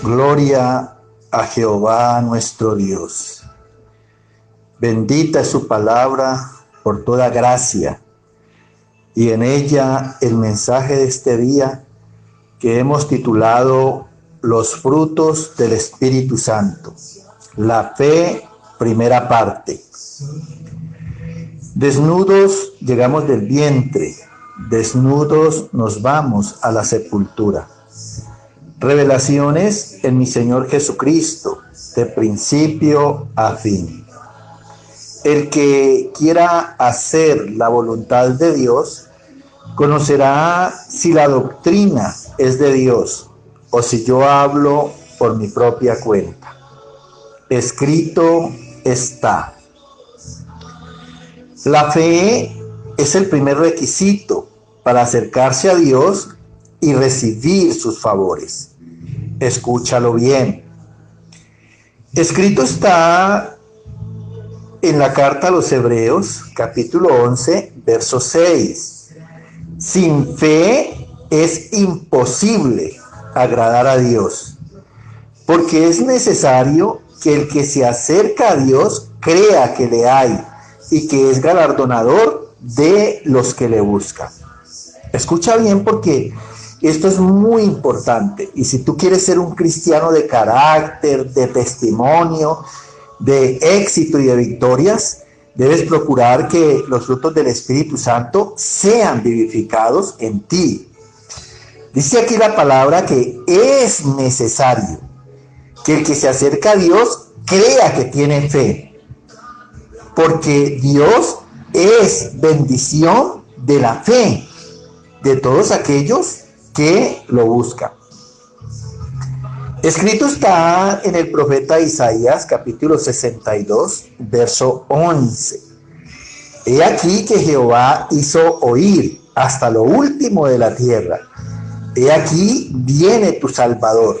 Gloria a Jehová nuestro Dios. Bendita es su palabra por toda gracia, y en ella el mensaje de este día que hemos titulado Los frutos del Espíritu Santo. La fe, primera parte. Desnudos llegamos del vientre, desnudos nos vamos a la sepultura. Revelaciones en mi Señor Jesucristo, de principio a fin. El que quiera hacer la voluntad de Dios, conocerá si la doctrina es de Dios o si yo hablo por mi propia cuenta. Escrito está. La fe es el primer requisito para acercarse a Dios y recibir sus favores. Escúchalo bien. Escrito está en la carta a los Hebreos, capítulo 11, verso 6. Sin fe es imposible agradar a Dios, porque es necesario que el que se acerca a Dios crea que le hay y que es galardonador de los que le buscan. Escucha bien porque esto es muy importante, y si tú quieres ser un cristiano de carácter, de testimonio, de éxito y de victorias, debes procurar que los frutos del Espíritu Santo sean vivificados en ti. Dice aquí la palabra que es necesario que el que se acerca a Dios crea que tiene fe, porque Dios es bendición de la fe de todos aquellos que lo buscan. Escrito está en el profeta Isaías, capítulo 62, verso 11. He aquí que Jehová hizo oír hasta lo último de la tierra. He aquí viene tu Salvador.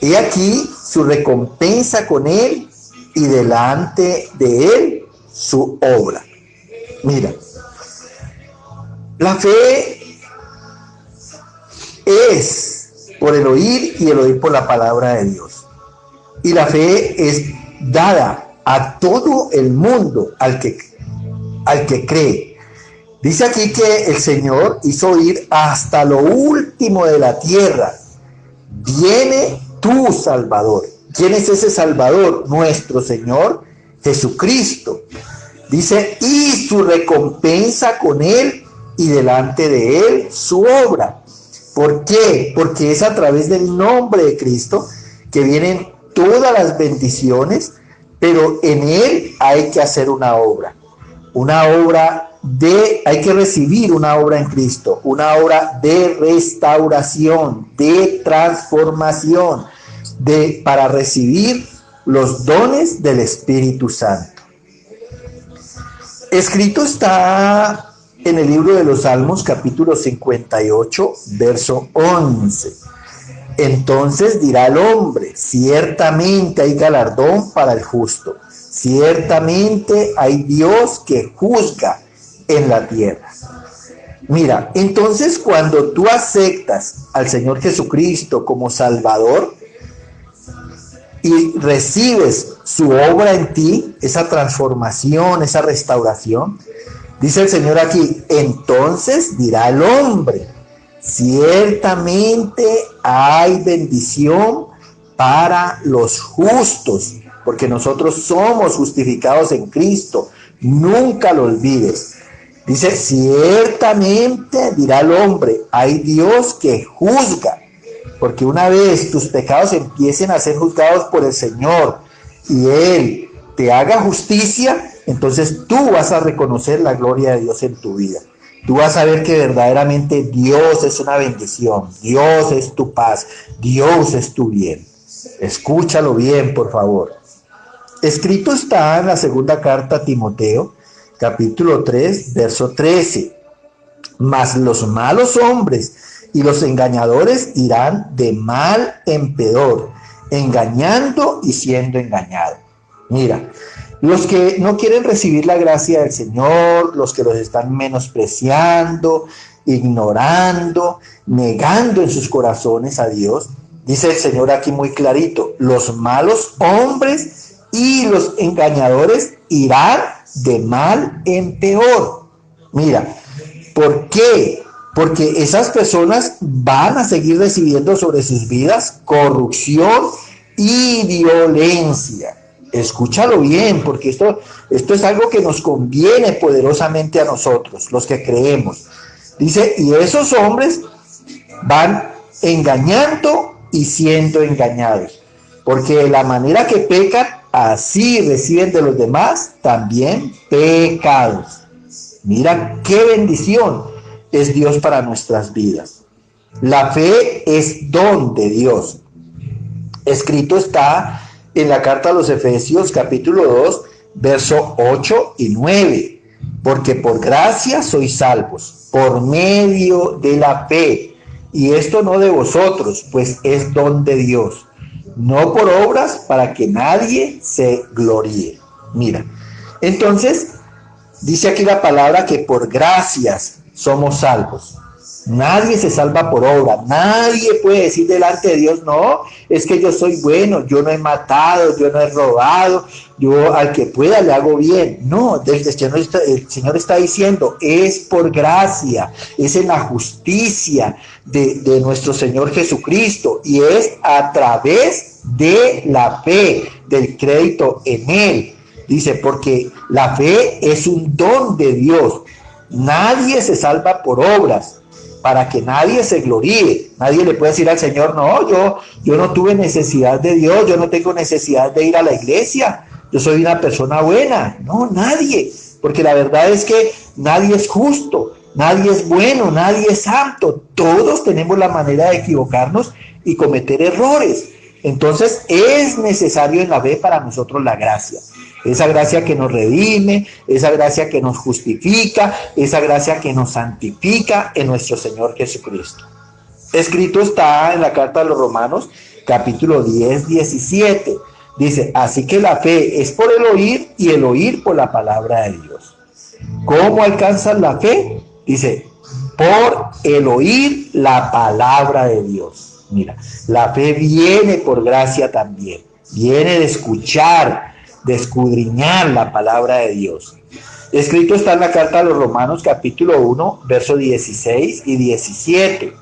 He aquí su recompensa con él y delante de él su obra. Mira, la fe es por el oír y el oír por la palabra de Dios. Y la fe es dada a todo el mundo, al que cree. Dice aquí que el Señor hizo oír hasta lo último de la tierra. Viene tu Salvador. ¿Quién es ese Salvador? Nuestro Señor Jesucristo. Dice, y su recompensa con él y delante de él su obra. ¿Por qué? Porque es a través del nombre de Cristo que vienen todas las bendiciones, pero en él hay que hacer una obra. Hay que recibir una obra en Cristo, una obra de restauración, de transformación, para recibir los dones del Espíritu Santo. Escrito está en el libro de los Salmos, capítulo 58, verso 11. Entonces dirá el hombre, ciertamente hay galardón para el justo, ciertamente hay Dios que juzga en la tierra. Mira, entonces cuando tú aceptas al Señor Jesucristo como Salvador y recibes su obra en ti, esa transformación, esa restauración, dice el Señor aquí, entonces dirá el hombre, ciertamente hay bendición para los justos, porque nosotros somos justificados en Cristo, nunca lo olvides. Dice, ciertamente dirá el hombre, hay Dios que juzga, porque una vez tus pecados empiecen a ser juzgados por el Señor y Él te haga justicia, entonces tú vas a reconocer la gloria de Dios en tu vida. Tú vas a ver que verdaderamente Dios es una bendición, Dios es tu paz, Dios es tu bien. Escúchalo bien, por favor. Escrito está en la segunda carta a Timoteo, capítulo 3, verso 13. Mas los malos hombres y los engañadores irán de mal en peor, engañando y siendo engañados. Mira, los que no quieren recibir la gracia del Señor, los que los están menospreciando, ignorando, negando en sus corazones a Dios, Dice el Señor aquí muy clarito, los malos hombres y los engañadores irán de mal en peor. Mira, ¿por qué? Porque esas personas van a seguir recibiendo sobre sus vidas corrupción y violencia. Escúchalo bien, porque esto es algo que nos conviene poderosamente a nosotros, los que creemos. Dice, y esos hombres van engañando y siendo engañados, porque de la manera que pecan, así reciben de los demás también pecados. Mira qué bendición es Dios para nuestras vidas. La fe es don de Dios. Escrito está en la carta a los Efesios capítulo 2, verso 8 y 9. Porque por gracia sois salvos, por medio de la fe. Y esto no de vosotros, pues es don de Dios. No por obras para que nadie se gloríe. Mira, entonces dice aquí la palabra que por gracias somos salvos. Nadie se salva por obra. Nadie puede decir delante de Dios, no, es que yo soy bueno, yo no he matado, yo no he robado, yo al que pueda le hago bien. No, el Señor está diciendo, es por gracia, es en la justicia de nuestro Señor Jesucristo y es a través de la fe, del crédito en Él. Dice, porque la fe es un don de Dios. Nadie se salva por obras, para que nadie se gloríe. Nadie le puede decir al Señor, no, yo no tuve necesidad de Dios, yo no tengo necesidad de ir a la iglesia, yo soy una persona buena. No, nadie, porque la verdad es que nadie es justo, nadie es bueno, nadie es santo. Todos tenemos la manera de equivocarnos y cometer errores. Entonces es necesario en la fe para nosotros la gracia. Esa gracia que nos redime, esa gracia que nos justifica, esa gracia que nos santifica en nuestro Señor Jesucristo. Escrito está en la carta a los Romanos, capítulo 10, 17. Dice, así que la fe es por el oír y el oír por la palabra de Dios. ¿Cómo alcanzan la fe? Dice, por el oír la palabra de Dios. Mira, la fe viene por gracia también. Viene de escuchar, de escudriñar la palabra de Dios. Escrito está en la carta a los Romanos capítulo 1, versos 16 y 17.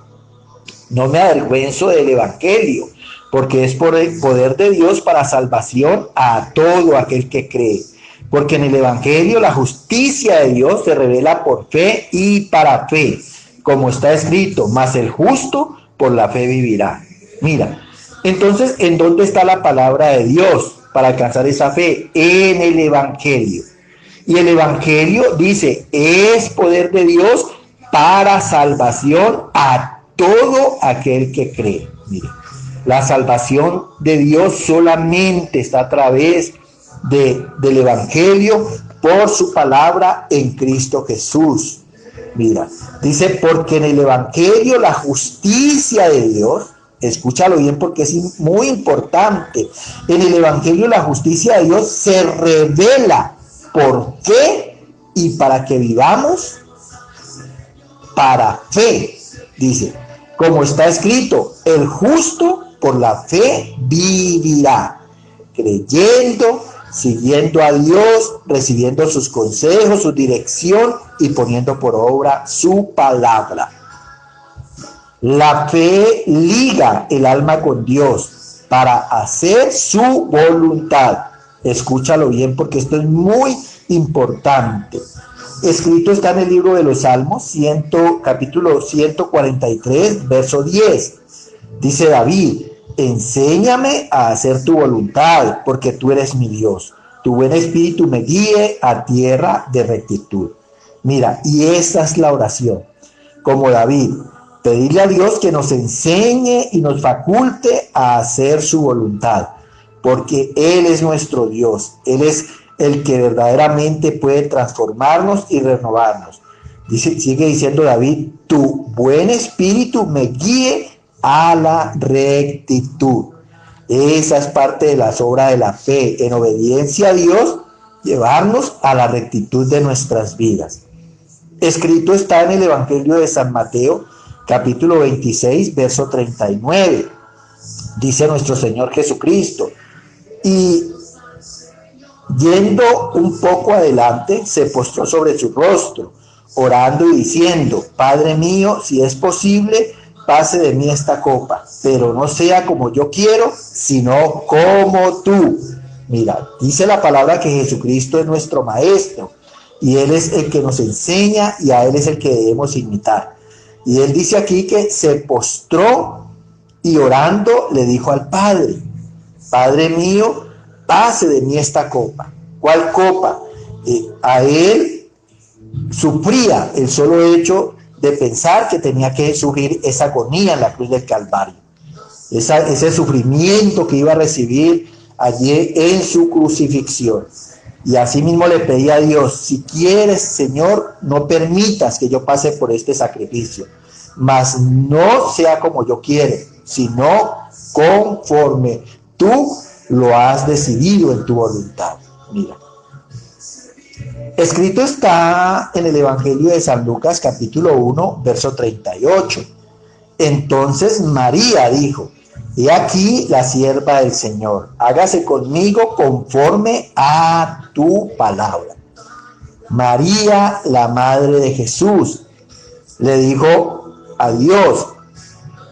No me avergüenzo del evangelio, porque es por el poder de Dios para salvación a todo aquel que cree. Porque en el evangelio la justicia de Dios se revela por fe y para fe, como está escrito, mas el justo por la fe vivirá. Mira, entonces, ¿en dónde está la palabra de Dios para alcanzar esa fe? En el evangelio. Y el evangelio dice, es poder de Dios para salvación a todo aquel que cree. Mire, la salvación de Dios solamente está a través del evangelio por su palabra en Cristo Jesús. Mira, dice, porque en el evangelio la justicia de Dios, escúchalo bien porque es muy importante, en el evangelio la justicia de Dios se revela. ¿Por qué? Y para que vivamos para fe, dice, como está escrito, el justo por la fe vivirá, creyendo, siguiendo a Dios, recibiendo sus consejos, su dirección y poniendo por obra su palabra. La fe liga el alma con Dios para hacer su voluntad. Escúchalo bien porque esto es muy importante. Escrito está en el libro de los Salmos, capítulo 143, verso 10. Dice David, enséñame a hacer tu voluntad, porque tú eres mi Dios. Tu buen espíritu me guíe a tierra de rectitud. Mira, y esa es la oración. Como David, pedirle a Dios que nos enseñe y nos faculte a hacer su voluntad, porque Él es nuestro Dios. Él es el que verdaderamente puede transformarnos y renovarnos. Sigue diciendo David, tu buen espíritu me guíe a la rectitud. Esa es parte de las obras de la fe, en obediencia a Dios, llevarnos a la rectitud de nuestras vidas. Escrito está en el Evangelio de San Mateo, capítulo 26, verso 39. dice nuestro Señor Jesucristo. Y yendo un poco adelante, se postró sobre su rostro, orando y diciendo: Padre mío, si es posible, pase de mí esta copa, pero no sea como yo quiero, sino como tú. Mira, dice la palabra que Jesucristo es nuestro Maestro, y Él es el que nos enseña, y a Él es el que debemos imitar. Y Él dice aquí que se postró y orando le dijo al Padre: Padre mío, pase de mí esta copa. ¿Cuál copa? A Él sufría el solo hecho de pensar que tenía que sufrir esa agonía en la cruz del Calvario, ese sufrimiento que iba a recibir allí en su crucifixión. Y así mismo le pedía a Dios: si quieres, Señor, no permitas que yo pase por este sacrificio, mas no sea como yo quiero, sino conforme tú lo has decidido en tu voluntad. Mira, escrito está en el Evangelio de San Lucas, capítulo 1, verso 38. Entonces María dijo: He aquí la sierva del Señor, hágase conmigo conforme a tu palabra. María, la madre de Jesús, le dijo a Dios: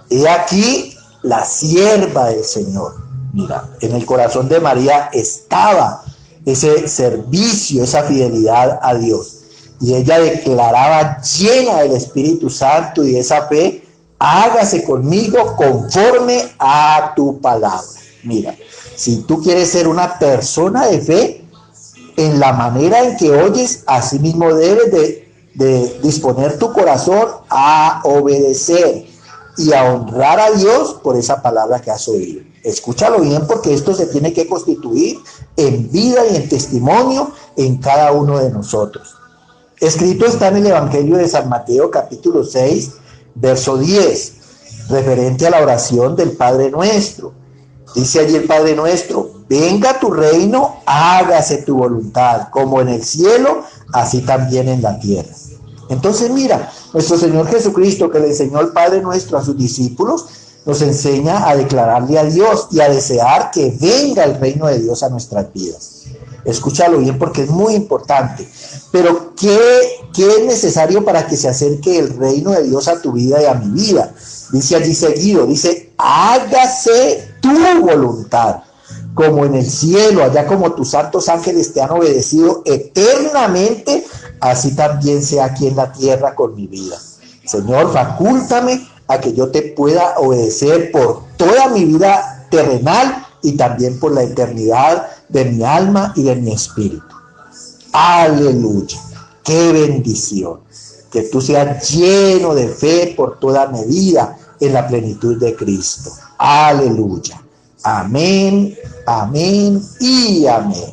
He aquí la sierva del Señor. Mira, en el corazón de María estaba ese servicio, esa fidelidad a Dios. Y ella declaraba, llena del Espíritu Santo y de esa fe: hágase conmigo conforme a tu palabra. Mira, si tú quieres ser una persona de fe, en la manera en que oyes, así mismo debes de disponer tu corazón a obedecer y a honrar a Dios por esa palabra que has oído. Escúchalo bien, porque esto se tiene que constituir en vida y en testimonio en cada uno de nosotros. Escrito está en el Evangelio de San Mateo, capítulo 6, verso 10, referente a la oración del Padre Nuestro. Dice allí el Padre Nuestro: venga tu reino, hágase tu voluntad, como en el cielo, así también en la tierra. Entonces mira, nuestro Señor Jesucristo, que le enseñó el Padre Nuestro a sus discípulos, nos enseña a declararle a Dios y a desear que venga el reino de Dios a nuestras vidas. Escúchalo bien, porque es muy importante. Pero ¿qué es necesario para que se acerque el reino de Dios a tu vida y a mi vida? Dice allí seguido, dice: hágase tu voluntad, como en el cielo, allá como tus santos ángeles te han obedecido eternamente, así también sea aquí en la tierra con mi vida. Señor, facúltame a que yo te pueda obedecer por toda mi vida terrenal y también por la eternidad de mi alma y de mi espíritu. Aleluya, qué bendición, que tú seas lleno de fe por toda medida en la plenitud de Cristo. Aleluya, amén, amén y amén.